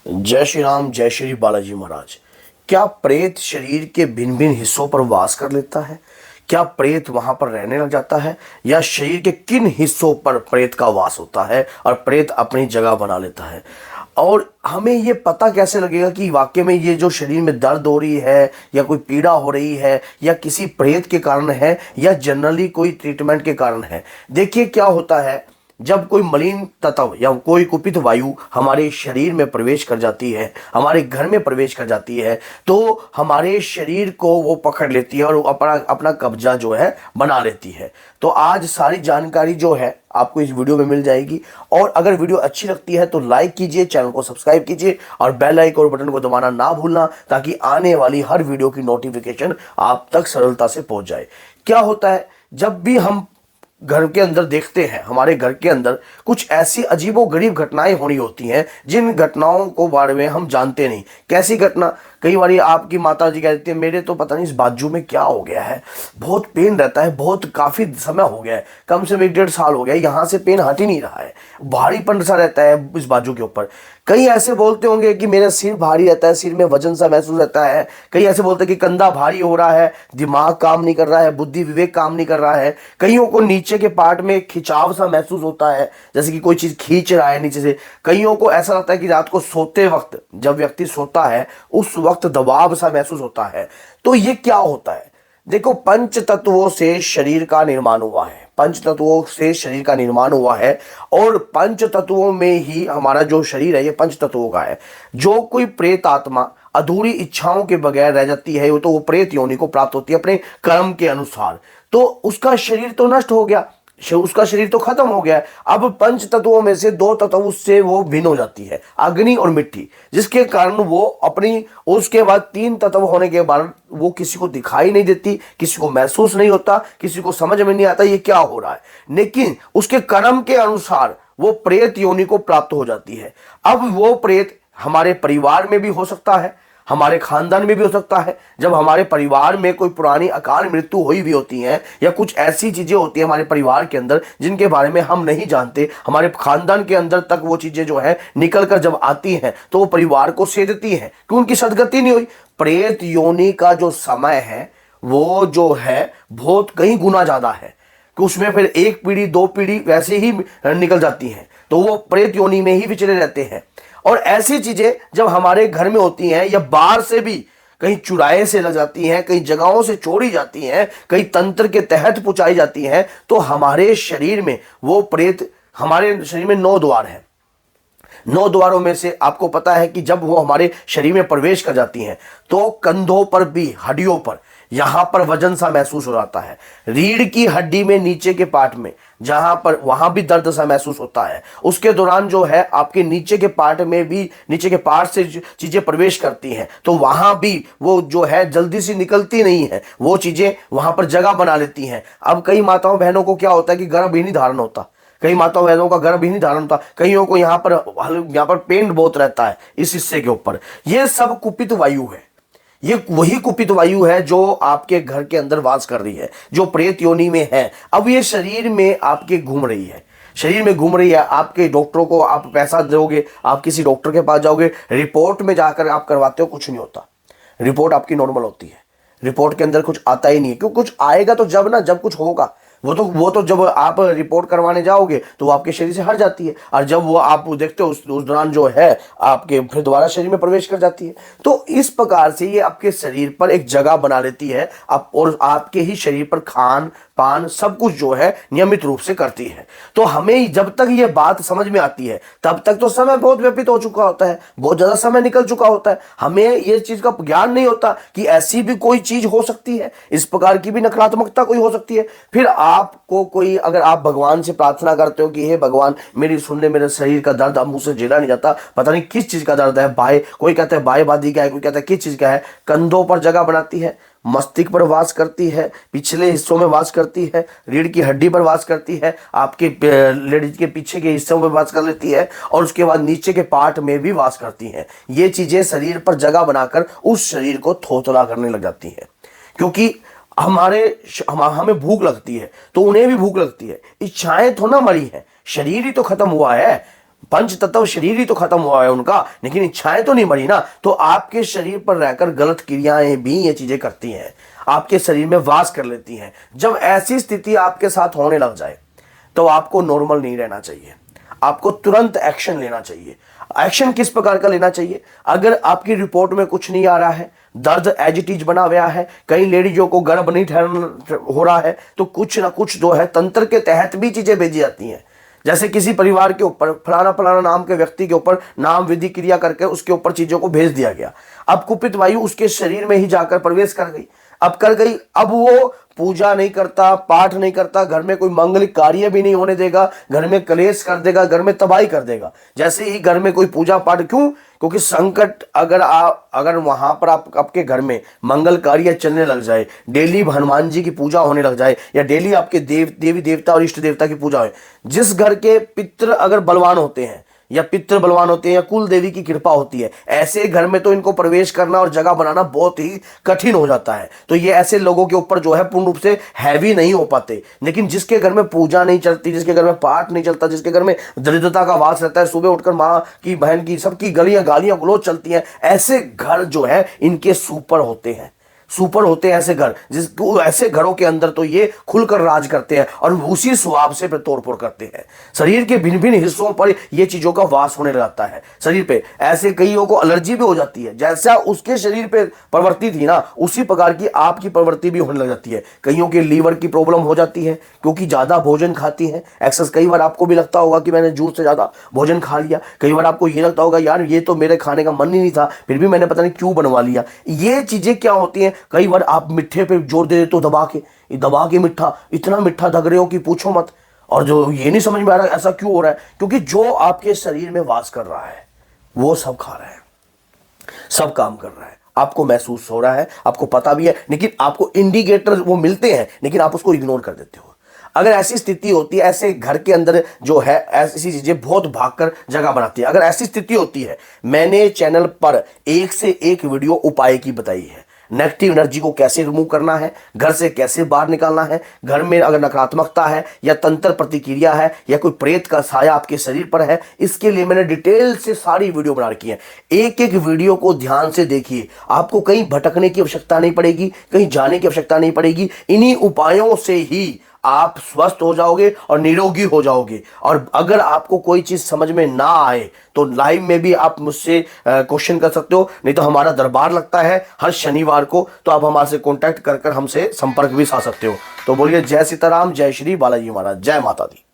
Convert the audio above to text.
जय श्री राम, जय श्री बालाजी महाराज। क्या प्रेत शरीर के भिन्न भिन्न हिस्सों पर वास कर लेता है? क्या प्रेत वहां पर रहने लग जाता है, या शरीर के किन हिस्सों पर प्रेत का वास होता है और प्रेत अपनी जगह बना लेता है? और हमें ये पता कैसे लगेगा कि वाकई में ये जो शरीर में दर्द हो रही है या कोई पीड़ा हो रही है या किसी प्रेत के कारण है या जनरली कोई ट्रीटमेंट के कारण है? देखिए क्या होता है, जब कोई मलिन तत्व या कोई कुपित वायु हमारे शरीर में प्रवेश कर जाती है, हमारे घर में प्रवेश कर जाती है, तो हमारे शरीर को वो पकड़ लेती है और अपना अपना कब्जा जो है बना लेती है। तो आज सारी जानकारी जो है आपको इस वीडियो में मिल जाएगी। और अगर वीडियो अच्छी लगती है तो लाइक कीजिए, चैनल को सब्सक्राइब कीजिए और बेल आइकन और बटन को दबाना ना भूलना, ताकि आने वाली हर वीडियो की नोटिफिकेशन आप तक सरलता से पहुंच जाए। क्या होता है, जब भी हम घर के अंदर देखते हैं, हमारे घर के अंदर कुछ ऐसी अजीबोगरीब घटनाएं होनी होती हैं जिन घटनाओं को बारे में हम जानते नहीं। कैसी घटना? कई बार आपकी माता जी कहती है मेरे तो पता नहीं इस बाजू में क्या हो गया है, बहुत पेन रहता है, बहुत काफ़ी समय हो गया है, कम से कम 1-1.5 साल हो गया है, यहाँ से पेन हट ही नहीं रहा है, भारीपन सा रहता है इस बाजू के ऊपर। कई ऐसे बोलते होंगे कि मेरा सिर भारी रहता है, सिर में वजन सा महसूस रहता है। कई ऐसे बोलते हैं कि कंधा भारी हो रहा है, दिमाग काम नहीं कर रहा है, बुद्धि विवेक काम नहीं कर रहा है। कईयों को नीचे के पार्ट में खिंचाव सा महसूस होता है, जैसे कि कोई चीज़ खींच रहा है नीचे से। कईयों को ऐसा लगता है कि रात को सोते वक्त, जब व्यक्ति सोता है उस वक्त दबाव सा महसूस होता है। तो ये क्या होता है? देखो, पंच तत्वों से शरीर का निर्माण हुआ है, पंच तत्वों से शरीर का निर्माण हुआ है और पंच तत्वों में ही हमारा जो शरीर है ये पंच तत्वों का है। जो कोई प्रेत आत्मा अधूरी इच्छाओं के बगैर रह जाती है तो वो प्रेत योनि को प्राप्त होती है अपने कर्म के अनुसार। तो उसका शरीर तो नष्ट हो गया, उसका शरीर तो खत्म हो गया है। अब पंच तत्वों में से 2 तत्व उससे वो भिन्न हो जाती है, अग्नि और मिट्टी, जिसके कारण वो अपनी, उसके बाद 3 तत्व होने के बाद वो किसी को दिखाई नहीं देती, किसी को महसूस नहीं होता, किसी को समझ में नहीं आता ये क्या हो रहा है, लेकिन उसके कर्म के अनुसार वो प्रेत योनि को प्राप्त हो जाती है। अब वो प्रेत हमारे परिवार में भी हो सकता है, हमारे खानदान में भी हो सकता है। जब हमारे परिवार में कोई पुरानी अकाल मृत्यु हुई भी होती है या कुछ ऐसी चीजें होती हैं हमारे परिवार के अंदर जिनके बारे में हम नहीं जानते, हमारे खानदान के अंदर तक वो चीजें जो है निकल कर जब आती हैं तो वो परिवार को सेधती हैं कि उनकी सदगति नहीं हुई। प्रेत योनि का जो समय है वो जो है बहुत कई गुना ज्यादा है, कि उसमें फिर 1 पीढ़ी 2 पीढ़ी वैसे ही निकल जाती हैं, तो वो प्रेत योनि में ही विचरे रहते हैं। और ऐसी चीजें जब हमारे घर में होती हैं या बाहर से भी कहीं चुराए से लग जाती हैं, कई जगहों से चोरी जाती हैं, कई तंत्र के तहत पहुंचाई जाती हैं, तो हमारे शरीर में वो प्रेत, हमारे शरीर में 9 द्वार हैं। 9 द्वारों में से आपको पता है कि जब वो हमारे शरीर में प्रवेश कर जाती हैं तो कंधों पर भी, हड्डियों पर, यहां पर वजन सा महसूस हो जाता है। रीढ़ की हड्डी में नीचे के पार्ट में जहां पर, वहां भी दर्द सा महसूस होता है। उसके दौरान जो है आपके नीचे के पार्ट में भी, नीचे के पार्ट से चीजें प्रवेश करती हैं तो वहां भी वो जो है जल्दी से निकलती नहीं है, वो चीजें वहां पर जगह बना लेती हैं। अब कई माताओं बहनों को क्या होता है कि गर्भ ही नहीं धारण होता, कई माताओं बहनों का गर्भ ही नहीं धारण होता, कईयों को यहाँ पर पेन बहुत रहता है इस हिस्से के ऊपर। ये सब कुपित वायु है, ये वही कुपित वायु है जो आपके घर के अंदर वास कर रही है, जो प्रेत योनि में है। अब ये शरीर में आपके घूम रही है, शरीर में घूम रही है। आपके डॉक्टरों को आप पैसा दोगे, आप किसी डॉक्टर के पास जाओगे, रिपोर्ट में जाकर आप करवाते हो, कुछ नहीं होता, रिपोर्ट आपकी नॉर्मल होती है, रिपोर्ट के अंदर कुछ आता ही नहीं है। क्यों? कुछ आएगा तो जब ना, जब कुछ होगा, वो तो जब आप रिपोर्ट करवाने जाओगे तो वो आपके शरीर से हट जाती है, और जब वो आप देखते हो उस दौरान जो है आपके फिर दोबारा शरीर में प्रवेश कर जाती है। तो इस प्रकार से ये आपके शरीर पर एक जगह बना लेती है और आपके ही शरीर पर खान पान सब कुछ जो है नियमित रूप से करती है। तो हमें जब तक ये बात समझ में आती है तब तक तो समय बहुत व्यतीत हो चुका होता है, बहुत ज्यादा समय निकल चुका होता है, हमें ये चीज का ज्ञान नहीं होता कि ऐसी भी कोई चीज हो सकती है, इस प्रकार की भी नकारात्मकता कोई हो सकती है। फिर आपको कोई, अगर आप भगवान से प्रार्थना करते हो कि हे भगवान मेरी सुन ले, मेरे शरीर का दर्द अब मुझसे झेला नहीं जाता, पता नहीं किस चीज का दर्द है, बाय, कोई कहता है बायवादी का है, कोई कहता है किस चीज का है, कंधों पर जगह बनाती है, मस्तिष्क पर वास करती है, पिछले हिस्सों में वास करती है, रीढ़ की हड्डी पर वास करती है, आपके लेडीज के पीछे के हिस्सों में वास कर लेती है, और उसके बाद नीचे के पार्ट में भी वास करती है। ये चीजें शरीर पर जगह बनाकर उस शरीर को थोथला करने लग जाती है। क्योंकि हमें भूख लगती है तो उन्हें भी भूख लगती है, इच्छाएं तो ना मरी है, शरीर ही तो खत्म हुआ है। पंच तत्व शरीर ही तो खत्म हुआ है उनका, लेकिन इच्छाएं तो नहीं मरी ना। तो आपके शरीर पर रहकर गलत क्रियाएं भी ये चीजें करती हैं, आपके शरीर में वास कर लेती हैं। जब ऐसी स्थिति आपके साथ होने लग जाए तो आपको नॉर्मल नहीं रहना चाहिए, आपको तुरंत एक्शन लेना चाहिए। एक्शन किस प्रकार का लेना चाहिए? अगर आपकी रिपोर्ट में कुछ नहीं आ रहा है, दर्द एज इट इज बना हुआ है, कई लेडीजों को गर्भ नहीं ठहर हो रहा है, तो कुछ ना कुछ जो है तंत्र के तहत भी चीजें भेजी जाती हैं। जैसे किसी परिवार के ऊपर फलाना फलाना नाम के व्यक्ति के ऊपर नाम विधि क्रिया करके उसके ऊपर चीजों को भेज दिया गया। अब कुपित वायु उसके शरीर में ही जाकर प्रवेश कर गई, अब कर गई, अब वो पूजा नहीं करता, पाठ नहीं करता, घर में कोई मंगलिक कार्य भी नहीं होने देगा, घर में कलेश कर देगा, घर में तबाही कर देगा। जैसे ही घर में कोई पूजा पाठ, क्यों? क्योंकि संकट अगर वहां पर आपके घर में मंगल कार्य चलने लग जाए, डेली हनुमान जी की पूजा होने लग जाए, या डेली आपके देवी देवता और इष्ट देवता की पूजा हो, जिस घर के पितृ अगर बलवान होते हैं या पितृ बलवान होते हैं या कुल देवी की कृपा होती है, ऐसे घर में तो इनको प्रवेश करना और जगह बनाना बहुत ही कठिन हो जाता है। तो ये ऐसे लोगों के ऊपर जो है पूर्ण रूप से हैवी नहीं हो पाते। लेकिन जिसके घर में पूजा नहीं चलती, जिसके घर में पाठ नहीं चलता, जिसके घर में दरिद्रता का वास रहता है, सुबह उठकर माँ की बहन की सबकी गालियां गलौज चलती हैं, ऐसे घर जो है इनके सुपर होते हैं, सुपर होते हैं ऐसे घर। जिसको ऐसे घरों के अंदर तो ये खुलकर राज करते हैं और उसी स्वभाव से तोड़फोड़ करते हैं। शरीर के भिन्न भिन्न हिस्सों पर ये चीजों का वास होने लगता है शरीर पे। ऐसे कईयों को एलर्जी भी हो जाती है, जैसा उसके शरीर पे प्रवृत्ति थी ना, उसी प्रकार की आपकी प्रवृत्ति भी होने लग जाती है। कईयों के लीवर की प्रॉब्लम हो जाती है क्योंकि ज्यादा भोजन खाती है, एक्सेस। कई बार आपको भी लगता होगा कि मैंने जरूरत से ज्यादा भोजन खा लिया, कई बार आपको ये लगता होगा यार ये तो मेरे खाने का मन ही नहीं था, फिर भी मैंने पता नहीं क्यों बनवा लिया। ये चीजें क्या होती हैं? कई बार आप मिठे पे जोर दे देते हो, दबा के मीठा, इतना मीठा दग रहे हो कि पूछो मत। और जो ये नहीं समझ में आ रहा ऐसा क्यों हो रहा है, क्योंकि जो आपके शरीर में वास कर रहा है वो सब खा रहा है, सब काम कर रहा है। आपको महसूस हो रहा है, आपको पता भी है, लेकिन आपको इंडिकेटर वो मिलते हैं, लेकिन आप उसको इग्नोर कर देते हो। अगर ऐसी स्थिति होती है, ऐसे घर के अंदर जो है ऐसी चीजें बहुत भागकर जगह बनाती है, अगर ऐसी स्थिति होती है, मैंने चैनल पर एक से एक वीडियो उपाय की बताई है। नेगेटिव एनर्जी को कैसे रिमूव करना है, घर से कैसे बाहर निकालना है, घर में अगर नकारात्मकता है या तंत्र प्रतिक्रिया है या कोई प्रेत का साया आपके शरीर पर है, इसके लिए मैंने डिटेल से सारी वीडियो बना रखी है। एक एक वीडियो को ध्यान से देखिए, आपको कहीं भटकने की आवश्यकता नहीं पड़ेगी, कहीं जाने की आवश्यकता नहीं पड़ेगी। इन्हीं उपायों से ही आप स्वस्थ हो जाओगे और निरोगी हो जाओगे। और अगर आपको कोई चीज समझ में ना आए तो लाइव में भी आप मुझसे क्वेश्चन कर सकते हो, नहीं तो हमारा दरबार लगता है हर शनिवार को, तो आप हमारे से कांटेक्ट कर हमसे संपर्क भी सा सकते हो। तो बोलिए जय सीताराम, जय श्री बालाजी महाराज, जय माता दी।